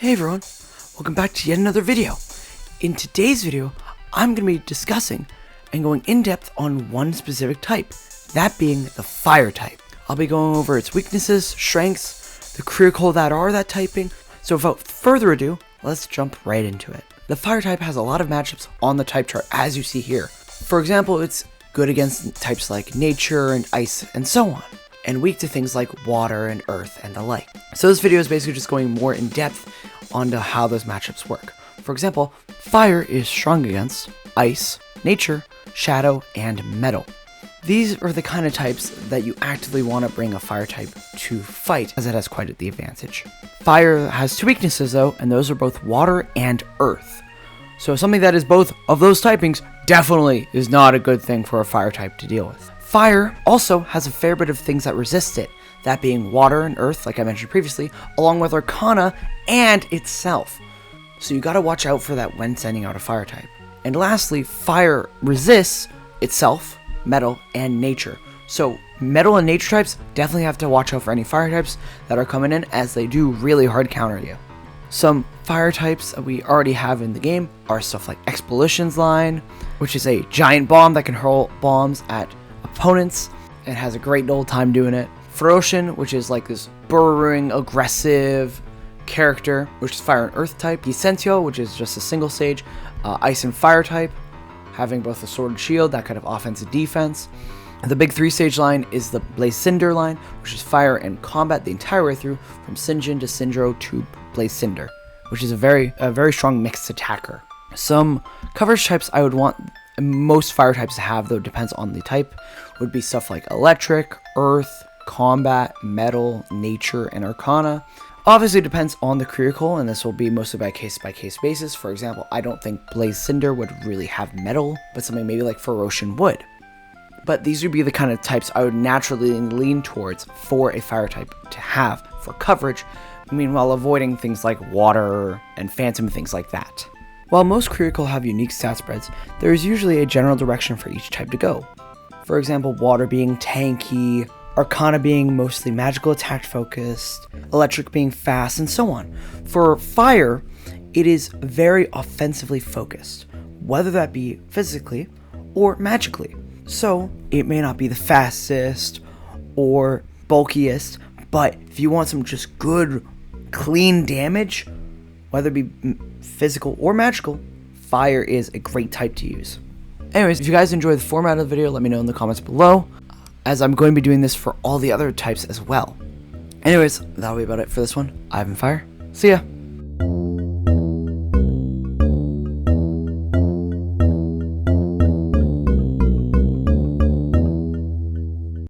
Hey everyone, welcome back to yet another video. In today's video, I'm going to be discussing and going in depth on one specific type, that being the fire type. I'll be going over its weaknesses, strengths, the critical that are that typing. So without further ado, let's jump right into it. The fire type has a lot of matchups on the type chart as you see here. For example, it's good against types like nature and ice and so on, and weak to things like water and earth and the like. So this video is basically just going more in depth onto how those matchups work. For example, fire is strong against ice, nature, shadow, and metal. These are the kind of types that you actively want to bring a fire type to fight, as it has quite the advantage. Fire has two weaknesses though, and those are both water and earth. So something that is both of those typings definitely is not a good thing for a fire type to deal with. Fire also has a fair bit of things that resist it, that being water and earth, like I mentioned previously, along with Arcana and itself. So you gotta watch out for that when sending out a fire type. And lastly, fire resists itself, metal, and nature. So metal and nature types definitely have to watch out for any fire types that are coming in, as they do really hard counter you. Some fire types that we already have in the game are stuff like Expulsion's Line, which is a giant bomb that can hurl bombs at opponents and has a great old time doing it. Ferocian, which is like this burrowing, aggressive character, which is fire and earth type. Decentio, which is just a single stage, ice and fire type, having both a sword and shield, that kind of offense and defense. The big 3-stage line is the Blaze Cinder line, which is fire and combat the entire way through, from Sinjin to Syndro to Blaze Cinder, which is a very strong mixed attacker. Some coverage types I would want most fire types to have, though it depends on the type, would be stuff like electric, earth, combat, metal, nature, and Arcana. Obviously it depends on the critical, and this will be mostly by case basis. For example, I don't think Blaze Cinder would really have metal, but something maybe like Ferocian would. But these would be the kind of types I would naturally lean towards for a fire type to have for coverage, meanwhile avoiding things like water and phantom, things like that. While most critical have unique stat spreads, there is usually a general direction for each type to go. For example, water being tanky, Arcana being mostly magical attack focused, electric being fast, and so on. For fire, it is very offensively focused, whether that be physically or magically. So it may not be the fastest or bulkiest, but if you want some just good, clean damage, whether it be physical or magical, fire is a great type to use. Anyways, if you guys enjoy the format of the video, let me know in the comments below, as I'm going to be doing this for all the other types as well. Anyways, that'll be about it for this one. I've been Fire. See ya!